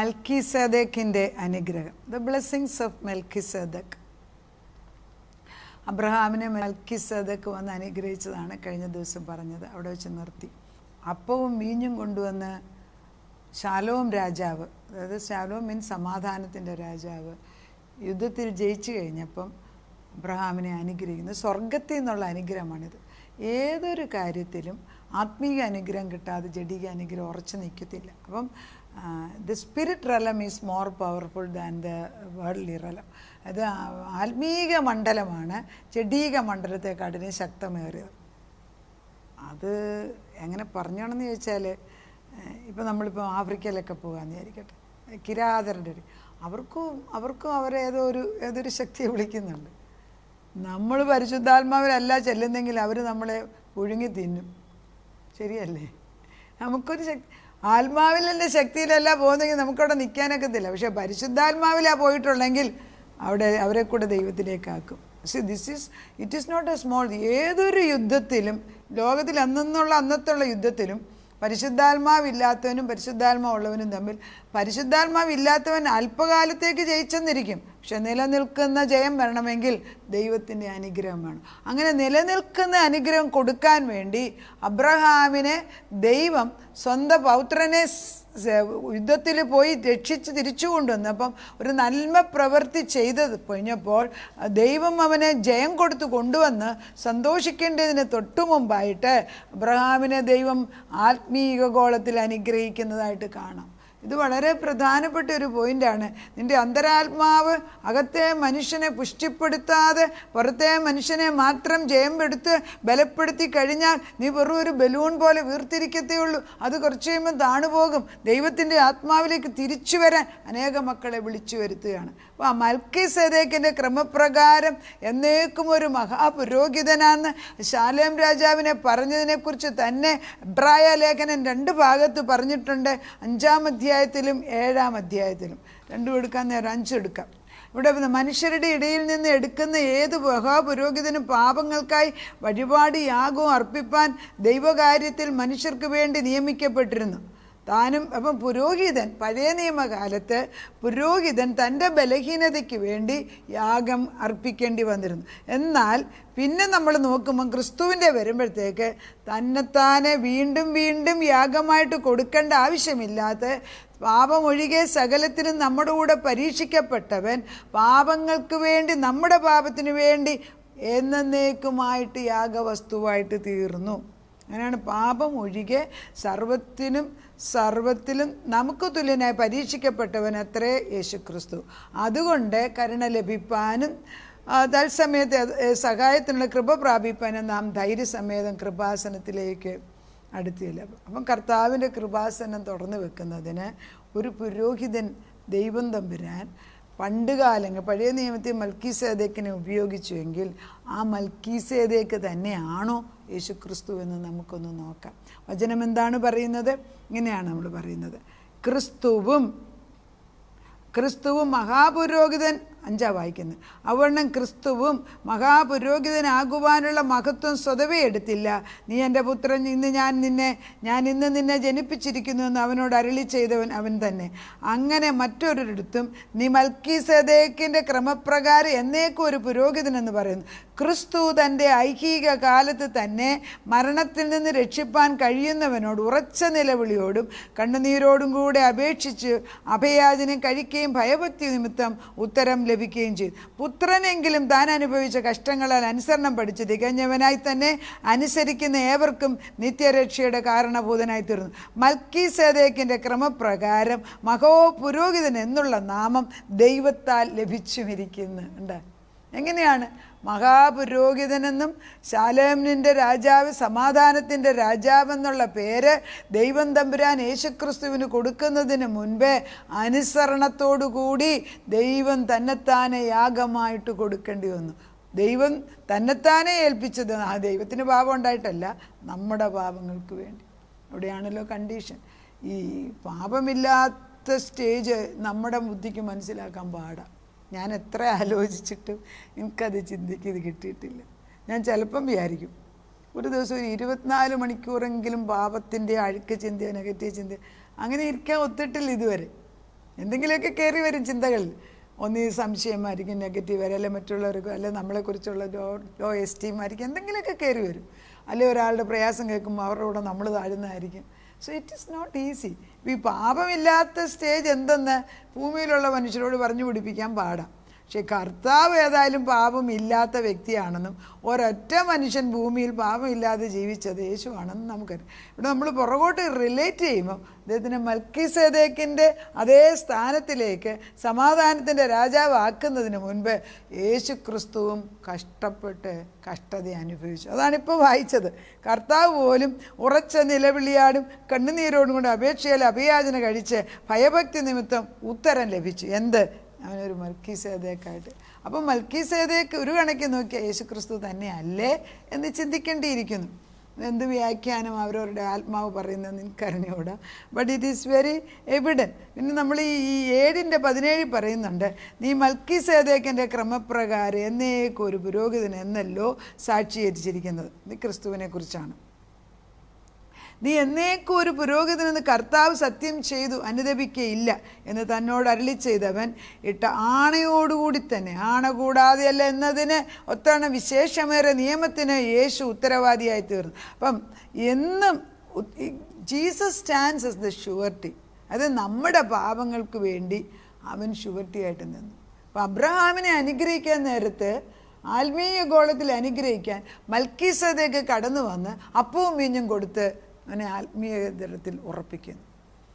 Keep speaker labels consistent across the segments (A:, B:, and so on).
A: മൽക്കീസേദെക്കിൻ്റെ അനുഗ്രഹം, the blessings of മെൽക്കിസേദെക്ക്. അബ്രഹാമിനെ മെൽക്കിസേദെക്ക് വന്ന് അനുഗ്രഹിച്ചതാണ് കഴിഞ്ഞ ദിവസം പറഞ്ഞത്. അവിടെ വെച്ച് നിർത്തി. അപ്പവും വീഞ്ഞും കൊണ്ടുവന്ന് ശാലോം രാജാവ്, അതായത് ശാലോം മീൻസ് സമാധാനത്തിൻ്റെ രാജാവ്, യുദ്ധത്തിൽ ജയിച്ചു കഴിഞ്ഞപ്പം അബ്രഹാമിനെ അനുഗ്രഹിക്കുന്നത് സ്വർഗത്തിൽ നിന്നുള്ള അനുഗ്രഹമാണിത്. ഏതൊരു കാര്യത്തിലും ആത്മീക അനുഗ്രഹം കിട്ടാതെ ജഡിക അനുഗ്രഹം ഉറച്ചു നിൽക്കത്തില്ല. അപ്പം the spirit realm is more powerful than the worldly realm. അത് ആത്മീക മണ്ഡലമാണ് ജഡീക മണ്ഡലത്തെക്കാട്ടിലും ശക്തമേറിയത്. അത് എങ്ങനെ പറഞ്ഞോണെന്ന് ചോദിച്ചാൽ, ഇപ്പം നമ്മളിപ്പോൾ ആഫ്രിക്കയിലൊക്കെ പോകാമെന്ന് വിചാരിക്കട്ടെ, കിരാതരുടെ അവർക്കും ഏതൊരു ശക്തിയെ വിളിക്കുന്നുണ്ട്. നമ്മൾ പരിശുദ്ധാത്മാവിലല്ല ചെല്ലുന്നെങ്കിൽ അവർ നമ്മളെ പുഴുങ്ങി തിന്നും. ശരിയല്ലേ? നമുക്കൊരു ശക്തി ആത്മാവിലെ ശക്തിയിലല്ല പോകുന്നെങ്കിൽ നമുക്കവിടെ നിൽക്കാനൊക്കത്തില്ല. പക്ഷേ പരിശുദ്ധാത്മാവിലാണ് പോയിട്ടുള്ളെങ്കിൽ അവരെ കൂടെ ദൈവത്തിലേക്കാക്കും. It is not a small. ഏതൊരു യുദ്ധത്തിലും, ലോകത്തിൽ അന്നത്തുള്ള യുദ്ധത്തിലും പരിശുദ്ധാത്മാവില്ലാത്തവനും പരിശുദ്ധാത്മാവുള്ളവനും തമ്മിൽ പരിശുദ്ധാത്മാവില്ലാത്തവൻ അല്പകാലത്തേക്ക് ജയിച്ചെന്നിരിക്കും, പക്ഷെ നിലനിൽക്കുന്ന ജയം വരണമെങ്കിൽ ദൈവത്തിൻ്റെ അനുഗ്രഹം വേണം. അങ്ങനെ നിലനിൽക്കുന്ന അനുഗ്രഹം കൊടുക്കാൻ വേണ്ടി അബ്രഹാമിനെ ദൈവം സ്വന്തം പൗത്രനെ യുദ്ധത്തിൽ പോയി രക്ഷിച്ച് തിരിച്ചു കൊണ്ടുവന്നപ്പം ഒരു നന്മ പ്രവൃത്തി ചെയ്തത് കഴിഞ്ഞപ്പോൾ ദൈവം അവനെ ജയം കൊടുത്ത് കൊണ്ടുവന്ന് സന്തോഷിക്കേണ്ടതിന് തൊട്ടു മുമ്പായിട്ട് അബ്രഹാമിനെ ദൈവം ആത്മീയ ഗോളത്തിൽ അനുഗ്രഹിക്കുന്നതായിട്ട് കാണാം. ഇത് വളരെ പ്രധാനപ്പെട്ട ഒരു പോയിൻ്റാണ്. നിൻ്റെ അന്തരാത്മാവ് അകത്തെ മനുഷ്യനെ പുഷ്ടിപ്പെടുത്താതെ പുറത്തെ മനുഷ്യനെ മാത്രം ജയം എടുത്ത് ബലപ്പെടുത്തി കഴിഞ്ഞാൽ നീ വെറും ഒരു ബലൂൺ പോലെ വീർത്തിരിക്കത്തേ ഉള്ളൂ. അത് കുറച്ച് കഴിയുമ്പോൾ താണുപോകും. ദൈവത്തിൻ്റെ ആത്മാവിലേക്ക് തിരിച്ചു വരാൻ അനേക മക്കളെ വിളിച്ചു വരുത്തുകയാണ്. അപ്പോൾ ആ മൽക്കീസേദെക്കിൻ്റെ ക്രമപ്രകാരം എന്നേക്കും ഒരു മഹാപുരോഹിതനാണെന്ന് ശാലേം രാജാവിനെ പറഞ്ഞതിനെക്കുറിച്ച് തന്നെ എബ്രായ ലേഖനം 2 ഭാഗത്ത് പറഞ്ഞിട്ടുണ്ട്. 5-ാം അധ്യായത്തിലും 7-ാം അധ്യായത്തിലും. 2 എടുക്കാൻ നേരം 5 എടുക്കാം. ഇവിടെ മനുഷ്യരുടെ ഇടയിൽ നിന്ന് എടുക്കുന്ന ഏത് മഹാപുരോഹിതനും പാപങ്ങൾക്കായി വഴിപാട് യാഗവും അർപ്പിപ്പാൻ ദൈവകാര്യത്തിൽ മനുഷ്യർക്ക് വേണ്ടി നിയമിക്കപ്പെട്ടിരുന്നു. താനും അപ്പം പുരോഹിതൻ, പഴയ നിയമകാലത്ത് പുരോഹിതൻ തൻ്റെ ബലഹീനതയ്ക്ക് വേണ്ടി യാഗം അർപ്പിക്കേണ്ടി വന്നിരുന്നു. എന്നാൽ പിന്നെ നമ്മൾ നോക്കുമ്പം ക്രിസ്തുവിൻ്റെ വരുമ്പോഴത്തേക്ക് തന്നെത്താനെ വീണ്ടും വീണ്ടും യാഗമായിട്ട് കൊടുക്കേണ്ട ആവശ്യമില്ലാത്ത പാപമൊഴികെ സകലത്തിനും നമ്മുടെ കൂടെ പരീക്ഷിക്കപ്പെട്ടവൻ പാപങ്ങൾക്ക് വേണ്ടി, നമ്മുടെ പാപത്തിന് വേണ്ടി എന്നേക്കുമായിട്ട് യാഗവസ്തുവായിട്ട് തീർന്നു. അങ്ങനെയാണ് പാപം ഒഴികെ സർവത്തിലും നമുക്ക് തുല്യനായി പരീക്ഷിക്കപ്പെട്ടവൻ അത്രേ യേശുക്രിസ്തു. അതുകൊണ്ട് കരുണ ലഭിപ്പാനും തത്സമയത്തെ സഹായത്തിനുള്ള കൃപ പ്രാപിപ്പാനും നാം ധൈര്യസമേതം കൃപാസനത്തിലേക്ക് അടുത്തില്ല. അപ്പം കർത്താവിൻ്റെ കൃപാസനം തുറന്നു വെക്കുന്നതിന് ഒരു പുരോഹിതൻ ദൈവം തമ്പുരാൻ പണ്ടുകാലങ്ങൾ പഴയ നിയമത്തിൽ മൽക്കീസേദെക്കിനെ ഉപയോഗിച്ചുവെങ്കിൽ ആ മൽക്കീസേദെക്ക് തന്നെയാണോ യേശുക്രിസ്തു എന്ന് നമുക്കൊന്ന് നോക്കാം. വചനം എന്താണ് പറയുന്നത്? ഇങ്ങനെയാണ് നമ്മൾ പറയുന്നത്. ക്രിസ്തുവും മഹാപുരോഹിതൻ, 5 വായിക്കുന്നത്, അവണ്ണം ക്രിസ്തുവും മഹാപുരോഹിതനാകുവാനുള്ള മഹത്വം സ്വതവേ എടുത്തില്ല. നീ എൻ്റെ പുത്രൻ, ഞാൻ ഇന്ന് നിന്നെ ജനിപ്പിച്ചിരിക്കുന്നു എന്ന് അവനോട് അരുളി ചെയ്തവൻ അവൻ തന്നെ. അങ്ങനെ മറ്റൊരിടത്തും നീ മൽക്കീസേദെക്കിൻ്റെ ക്രമപ്രകാരം എന്നേക്കും ഒരു പുരോഹിതനെന്ന് പറയുന്നു. ക്രിസ്തു തൻ്റെ ഐഹിക കാലത്ത് തന്നെ മരണത്തിൽ നിന്ന് രക്ഷിപ്പാൻ കഴിയുന്നവനോട് ഉറച്ച നിലവിളിയോടും കണ്ണുനീരോടും കൂടെ അപേക്ഷിച്ച് അഭയാചനം കഴിക്കുകയും ഭയഭക്തി നിമിത്തം ഉത്തരം ലഭിക്കുകയും ചെയ്തു. പുത്രനെങ്കിലും താൻ അനുഭവിച്ച കഷ്ടങ്ങളാൽ അനുസരണം പഠിച്ച് തികഞ്ഞവനായി തന്നെ അനുസരിക്കുന്ന ഏവർക്കും നിത്യരക്ഷയുടെ കാരണഭൂതനായി തീർന്നു. മൽക്കീസേദെക്കിൻ്റെ ക്രമപ്രകാരം മഹാപുരോഹിതൻ എന്നുള്ള നാമം ദൈവത്താൽ ലഭിച്ചുമിരിക്കുന്നു. ഉണ്ട്. എങ്ങനെയാണ്? മഹാപുരോഹിതനെന്നും ശാലേമിൻ്റെ രാജാവ്, സമാധാനത്തിൻ്റെ രാജാവെന്നുള്ള പേര് ദൈവം തമ്പുരാൻ യേശുക്രിസ്തുവിന് കൊടുക്കുന്നതിന് മുൻപേ അനുസരണത്തോടുകൂടി ദൈവം തന്നെത്താനെ യാഗമായിട്ട് കൊടുക്കേണ്ടി വന്നു. ദൈവം തന്നെത്താനെ ഏൽപ്പിച്ചത് ദൈവത്തിന് പാപം ഉണ്ടായിട്ടല്ല, നമ്മുടെ പാപങ്ങൾക്ക് വേണ്ടി. അവിടെയാണല്ലോ കണ്ടീഷൻ. ഈ പാപമില്ലാത്ത സ്റ്റേജ് നമ്മുടെ ബുദ്ധിക്ക് മനസ്സിലാക്കാൻ പാടാണ്. ഞാൻ എത്ര ആലോചിച്ചിട്ടും എനിക്കത് ചിന്തിക്കത് കിട്ടിയിട്ടില്ല. ഞാൻ ചിലപ്പം വിചാരിക്കും ഒരു ദിവസം ഒരു 24 മണിക്കൂറെങ്കിലും പാപത്തിൻ്റെ അഴുക്ക് ചിന്ത, നെഗറ്റീവ് ചിന്ത, അങ്ങനെ ഇരിക്കാൻ ഒത്തിട്ടില്ല ഇതുവരെ. എന്തെങ്കിലുമൊക്കെ കയറി വരും ചിന്തകളിൽ. ഒന്നീ സംശയമായിരിക്കും, നെഗറ്റീവ് അല്ലെ മറ്റുള്ളവർക്ക്, അല്ലെ നമ്മളെക്കുറിച്ചുള്ള ലോ എസ്റ്റീമായിരിക്കും, എന്തെങ്കിലുമൊക്കെ കയറി വരും. അല്ലെ ഒരാളുടെ പ്രയാസം കേൾക്കുമ്പോൾ അവരുടെ കൂടെ നമ്മൾ താഴുന്നതായിരിക്കും. So it is not easy. ഈ പാപമില്ലാത്ത സ്റ്റേജ് എന്തെന്ന് ഭൂമിയിലുള്ള മനുഷ്യരോട് പറഞ്ഞു പിടിപ്പിക്കാൻ പാടാം. പക്ഷേ കർത്താവ് ഏതായാലും പാപമില്ലാത്ത വ്യക്തിയാണെന്നും ഒരൊറ്റ മനുഷ്യൻ ഭൂമിയിൽ പാപമില്ലാതെ ജീവിച്ചത് യേശുവാണെന്നും നമുക്കറിയാം. ഇവിടെ നമ്മൾ പുറകോട്ട് റിലേറ്റ് ചെയ്യുമ്പോൾ അദ്ദേഹത്തിനെ മൽക്കീസേദെക്കിൻ്റെ അതേ സ്ഥാനത്തിലേക്ക് സമാധാനത്തിൻ്റെ രാജാവാക്കുന്നതിന് മുൻപ് യേശു ക്രിസ്തുവും കഷ്ടപ്പെട്ട് കഷ്ടത അനുഭവിച്ചു. അതാണിപ്പോൾ വായിച്ചത്. കർത്താവ് പോലും ഉറച്ച നിലവിളിയാടും കണ്ണുനീരോടും കൊണ്ട് അപേക്ഷയിൽ അഭിയാചന കഴിച്ച് ഭയഭക്തി നിമിത്തം ഉത്തരം ലഭിച്ചു. എന്ത്? അവനൊരു മൽക്കീസേദെക്കായിട്ട്. അപ്പം മൽക്കീസേദെക്ക് ഒരു കണക്ക് നോക്കിയാൽ യേശു ക്രിസ്തു തന്നെ അല്ലേ എന്ന് ചിന്തിക്കേണ്ടിയിരിക്കുന്നു. എന്ത് വ്യാഖ്യാനം അവരവരുടെ ആത്മാവ് പറയുന്നതെന്ന് എനിക്കറിഞ്ഞുകൂടാ. But it is very evident. പിന്നെ നമ്മൾ ഈ 7:17 പറയുന്നുണ്ട്, നീ മൽക്കീസേദെക്കിൻ്റെ ക്രമപ്രകാരം എന്നേക്കും ഒരു പുരോഹിതൻ എന്നല്ലോ സാക്ഷീകരിച്ചിരിക്കുന്നത്. ഇത് ക്രിസ്തുവിനെ കുറിച്ചാണ്. നീ എന്നേക്കും ഒരു പുരോഹിതനെന്ന് കർത്താവ് സത്യം ചെയ്തു അനുദപിക്കയില്ല എന്ന് തന്നോട് അരുളി ചെയ്തവൻ ഇട്ട ആണയോടുകൂടി തന്നെ, ആണ കൂടാതെയല്ല എന്നതിന് ഒത്താണ് വിശേഷമേറെ നിയമത്തിന് യേശു ഉത്തരവാദിയായി തീർന്നു. അപ്പം എന്നും Jesus stands as the surety. അത് നമ്മുടെ പാപങ്ങൾക്ക് വേണ്ടി അവൻ ഷുവർട്ടിയായിട്ട് നിന്നു. അപ്പം അബ്രഹാമിനെ അനുഗ്രഹിക്കാൻ നേരത്ത്, ആത്മീയ ഗോളത്തിൽ അനുഗ്രഹിക്കാൻ മൽക്കീസേദെക്ക് കടന്നു വന്ന് അപ്പവും വീഞ്ഞും കൊടുത്ത് അവനെ ആത്മീയ തലത്തിൽ ഉറപ്പിക്കുന്നു.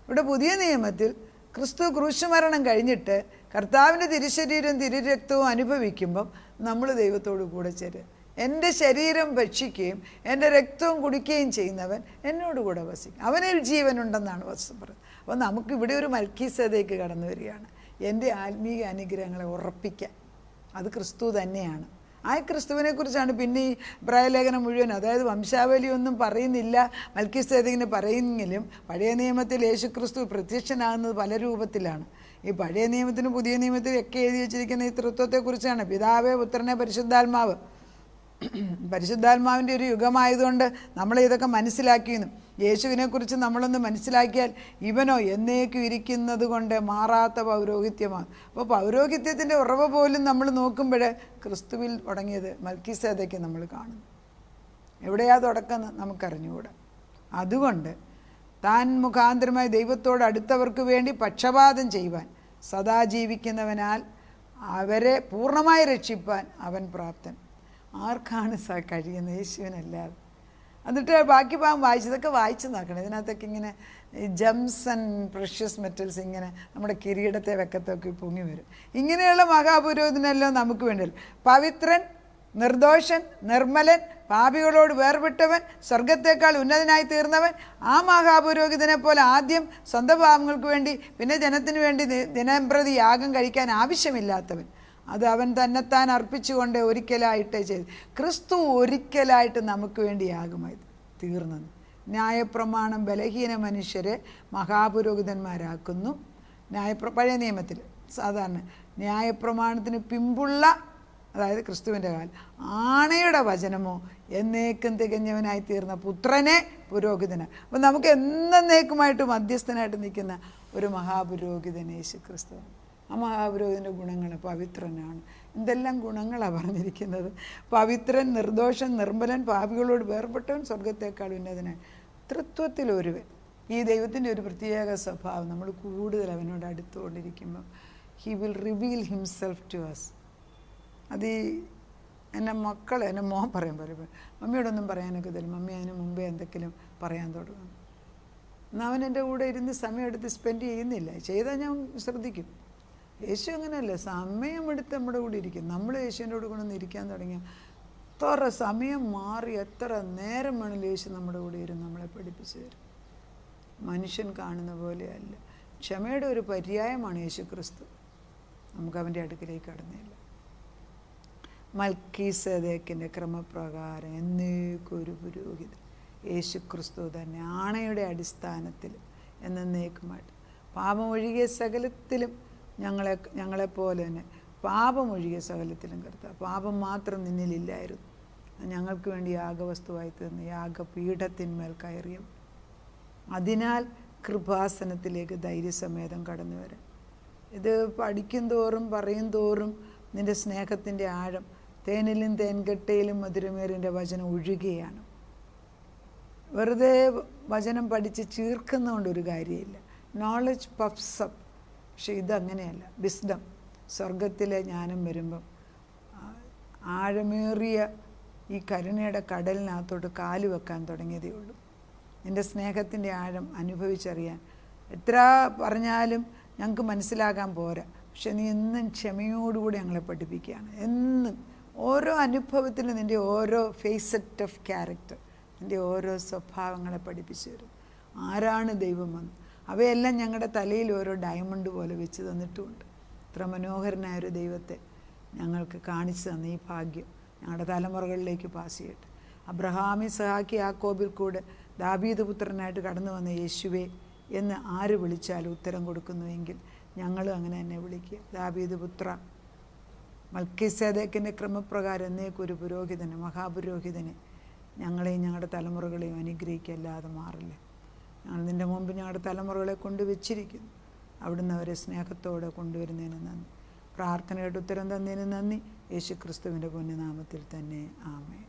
A: ഇവിടെ പുതിയ നിയമത്തിൽ ക്രിസ്തു ക്രൂശുമരണം കഴിഞ്ഞിട്ട് കർത്താവിൻ്റെ തിരുശരീരം തിരുരക്തവും അനുഭവിക്കുമ്പം നമ്മൾ ദൈവത്തോട് കൂടെ ചേരുക. എൻ്റെ ശരീരം ഭക്ഷിക്കുകയും എൻ്റെ രക്തവും കുടിക്കുകയും ചെയ്യുന്നവൻ എന്നോട് കൂടെ വസിക്കും, അവനിൽ ജീവനുണ്ടെന്നാണ് വസ്തു പറയുന്നത്. അപ്പോൾ നമുക്കിവിടെ ഒരു മൽക്കീസേദെക്ക് കടന്നു വരികയാണ് എൻ്റെ ആത്മീയ അനുഗ്രഹങ്ങളെ ഉറപ്പിക്കാൻ. അത് ക്രിസ്തു തന്നെയാണ്. ആ ക്രിസ്തുവിനെ കുറിച്ചാണ് പിന്നെ ഈ ഇബ്രായലേഖനം മുഴുവൻ. അതായത് വംശാവലിയൊന്നും പറയുന്നില്ല, മൽക്കീസേദെക്കിനെ പറയുമെങ്കിലും പഴയ നിയമത്തിൽ യേശു ക്രിസ്തു പ്രത്യക്ഷനാകുന്നത് പല രൂപത്തിലാണ്. ഈ പഴയ നിയമത്തിനും പുതിയ നിയമത്തിനും ഒക്കെ എഴുതി വെച്ചിരിക്കുന്ന ഈ തൃത്വത്തെക്കുറിച്ചാണ്. പിതാവേ, പുത്രനെ, പരിശുദ്ധാത്മാവ്. പരിശുദ്ധാത്മാവിൻ്റെ ഒരു യുഗമായതുകൊണ്ട് നമ്മൾ ഇതൊക്കെ മനസ്സിലാക്കിയെന്നും യേശുവിനെക്കുറിച്ച് നമ്മളൊന്ന് മനസ്സിലാക്കിയാൽ ഇവനോ എന്നേക്കും ഇരിക്കുന്നത് കൊണ്ട് മാറാത്ത പൗരോഹിത്യമാണ്. അപ്പോൾ പൗരോഹിത്യത്തിൻ്റെ ഉറവ് പോലും നമ്മൾ നോക്കുമ്പോൾ ക്രിസ്തുവിൽ തുടങ്ങിയത് മൽക്കീസേദെക്ക് നമ്മൾ കാണുന്നു. എവിടെയാ തുടക്കം നമുക്കറിഞ്ഞുകൂടാ. അതുകൊണ്ട് താൻ മുഖാന്തരമായി ദൈവത്തോട് അടുത്തവർക്ക് വേണ്ടി പക്ഷപാതം ചെയ്യുവാൻ സദാ ജീവിക്കുന്നവനാൽ അവരെ പൂർണ്ണമായി രക്ഷിപ്പാൻ അവൻ പ്രാപ്തൻ. ആർക്കാണ് കഴിയുന്നത്? യേശുവിനല്ലാതെ. എന്നിട്ട് ബാക്കി ഭാഗം വായിച്ചതൊക്കെ വായിച്ച് നോക്കണം. ഇതിനകത്തൊക്കെ ഇങ്ങനെ ജംസ് ആൻഡ് പ്രഷ്യസ് മെറ്റൽസ് ഇങ്ങനെ നമ്മുടെ കിരീടത്തെ വെക്കത്തൊക്കെ പൊങ്ങി വരും. ഇങ്ങനെയുള്ള മഹാപുരോഹിതനെല്ലാം നമുക്ക് വേണ്ടിയല്ല. പവിത്രൻ, നിർദോഷൻ, നിർമ്മലൻ, പാപികളോട് വേർപെട്ടവൻ, സ്വർഗത്തേക്കാൾ ഉന്നതനായി തീർന്നവൻ, ആ മഹാപുരോഹിതനെ പോലെ ആദ്യം സ്വന്തം പാപങ്ങൾക്ക് വേണ്ടി പിന്നെ ജനത്തിന് വേണ്ടി ദിനംപ്രതി യാഗം കഴിക്കാൻ ആവശ്യമില്ലാത്തവൻ, അത് അവൻ തന്നെത്താൻ അർപ്പിച്ചുകൊണ്ട് ഒരിക്കലായിട്ടേ ചെയ്തു. ക്രിസ്തു ഒരിക്കലായിട്ട് നമുക്ക് വേണ്ടി യാഗമായി തീർന്നത്. ന്യായപ്രമാണം ബലഹീന മനുഷ്യരെ മഹാപുരോഹിതന്മാരാക്കുന്നു. പഴയ നിയമത്തിൽ സാധാരണ ന്യായപ്രമാണത്തിന് പിമ്പുള്ള, അതായത് ക്രിസ്തുവിൻ്റെ കാലം, ആണയുടെ വചനമോ എന്നേക്കും തികഞ്ഞവനായി തീർന്ന പുത്രനെ പുരോഹിതന്. അപ്പം നമുക്ക് എന്നേക്കുമായിട്ട് മധ്യസ്ഥനായിട്ട് നിൽക്കുന്ന ഒരു മഹാപുരോഹിതൻ യേശു ക്രിസ്തു. ആ മഹാപുരോഹിതൻ്റെ ഗുണങ്ങൾ പവിത്രനാണ്. എന്തെല്ലാം ഗുണങ്ങളാണ് പറഞ്ഞിരിക്കുന്നത്. പവിത്രൻ, നിർദോഷൻ, നിർമ്മലൻ, പാപികളോട് വേർപെട്ടവൻ, സ്വർഗത്തേക്കാൾ ഉന്നതനായി. തൃത്വത്തിലൊരുവൻ. ഈ ദൈവത്തിൻ്റെ ഒരു പ്രത്യേക സ്വഭാവം, നമ്മൾ കൂടുതൽ അവനോട് അടുത്തുകൊണ്ടിരിക്കുമ്പോൾ he will reveal himself to us. അത് ഈ എൻ്റെ മോൻ പറയും പോലെ, മമ്മിയോടൊന്നും പറയാനൊക്കെ തരും. മമ്മി അതിന് മുമ്പേ എന്തെങ്കിലും പറയാൻ തുടങ്ങും. എന്നാൽ അവൻ എൻ്റെ കൂടെ ഇരുന്ന് സമയമെടുത്ത് സ്പെൻഡ് ചെയ്യുന്നില്ല. ചെയ്താൽ ഞാൻ ശ്രദ്ധിക്കും. യേശു അങ്ങനെയല്ല, സമയമെടുത്ത് നമ്മുടെ കൂടെ ഇരിക്കും. നമ്മൾ യേശുവിൻ്റെ കൂടെ കൊണ്ടൊന്ന് ഇരിക്കാൻ തുടങ്ങിയാൽ എത്ര സമയം മാറി എത്ര നേരം വേണമെങ്കിലും യേശു നമ്മുടെ കൂടെ ഇരുന്ന് നമ്മളെ പഠിപ്പിച്ചു തരും. മനുഷ്യൻ കാണുന്ന പോലെയല്ല. ക്ഷമയുടെ ഒരു പര്യായമാണ് യേശു ക്രിസ്തു. നമുക്ക് അവൻ്റെ അടുക്കിലേക്ക് കടന്നില്ല. മൽക്കീസേദെക്കിൻ്റെ ക്രമപ്രകാരം എന്നേക്കും ഒരു പുരോഹിതൻ യേശു ക്രിസ്തു തന്നെ, ആണയുടെ അടിസ്ഥാനത്തിൽ എന്നേക്കുമായിട്ട്. പാപമൊഴികിയ സകലത്തിലും ഞങ്ങളെപ്പോലെ തന്നെ പാപമൊഴികിയ സകലത്തിലും കർത്താവ്. പാപം മാത്രം നിന്നിലില്ലായിരുന്നു. ഞങ്ങൾക്ക് വേണ്ടി യാഗവസ്തുവായി തീർന്ന് യാഗപീഠത്തിന്മേൽ കയറിയും അതിനാൽ കൃപാസനത്തിലേക്ക് ധൈര്യസമേതം കടന്നു വരാം. ഇത് പഠിക്കും തോറും പറയും തോറും നിൻ്റെ സ്നേഹത്തിൻ്റെ ആഴം, തേനിലും തേൻകട്ടയിലും മധുരമേറിൻ്റെ വചനം ഒഴുകുകയാണ്. വെറുതെ വചനം പഠിച്ച് ചീർക്കുന്നതുകൊണ്ടൊരു കാര്യമില്ല. Knowledge puffs up. പക്ഷെ ഇതങ്ങനെയല്ല. വിസ്ഡം, സ്വർഗത്തിലെ ജ്ഞാനം വരുമ്പം ആഴമേറിയ ഈ കരുണയുടെ കടലിനകത്തോട്ട് കാല് വെക്കാൻ തുടങ്ങിയതേ ഉള്ളൂ. നിൻ്റെ സ്നേഹത്തിൻ്റെ ആഴം അനുഭവിച്ചറിയാൻ എത്ര പറഞ്ഞാലും ഞങ്ങൾക്ക് മനസ്സിലാക്കാൻ പോരാ. പക്ഷെ നീ എന്നും ക്ഷമയോടുകൂടി ഞങ്ങളെ പഠിപ്പിക്കുകയാണ്. എന്നും ഓരോ അനുഭവത്തിലും നിൻ്റെ ഓരോ ഫേസറ്റ് ഓഫ് ക്യാരക്ടർ, നിൻ്റെ ഓരോ സ്വഭാവങ്ങളെ പഠിപ്പിച്ചു തരും. ആരാണ് ദൈവമെന്ന് അവയെല്ലാം ഞങ്ങളുടെ തലയിൽ ഓരോ ഡയമണ്ട് പോലെ വെച്ച് തന്നിട്ടുമുണ്ട്. ഇത്ര മനോഹരനായൊരു ദൈവത്തെ ഞങ്ങൾക്ക് കാണിച്ചു തന്ന ഈ ഭാഗ്യം ഞങ്ങളുടെ തലമുറകളിലേക്ക് പാസ് ചെയ്യട്ടെ. അബ്രഹാം, ഇസ്ഹാക്ക്, യാക്കോബിൽ കൂടെ ദാവീദ് പുത്രനായിട്ട് കടന്നു വന്ന യേശുവേ എന്ന് ആര് വിളിച്ചാലും ഉത്തരം കൊടുക്കുന്നുവെങ്കിൽ ഞങ്ങളും അങ്ങനെ തന്നെ വിളിക്കുക. ദാവീദ് പുത്ര, മൽക്കീസേദെക്കിൻ്റെ ക്രമപ്രകാരം എന്നേക്കൊരു പുരോഹിതന്, മഹാപുരോഹിതനെ ഞങ്ങളെയും ഞങ്ങളുടെ തലമുറകളെയും അനുഗ്രഹിക്കല്ലാതെ മാറില്ല. ഞങ്ങൾ നിൻ്റെ മുമ്പ് ഞങ്ങളുടെ തലമുറകളെ കൊണ്ടുവച്ചിരിക്കുന്നു. അവിടുന്ന് അവരെ സ്നേഹത്തോടെ കൊണ്ടുവരുന്നതിന് നന്ദി. പ്രാർത്ഥനയുടെ ഉത്തരം തന്നതിന് നന്ദി. യേശു ക്രിസ്തുവിൻ്റെ പുണ്യനാമത്തിൽ തന്നെ ആമേൻ.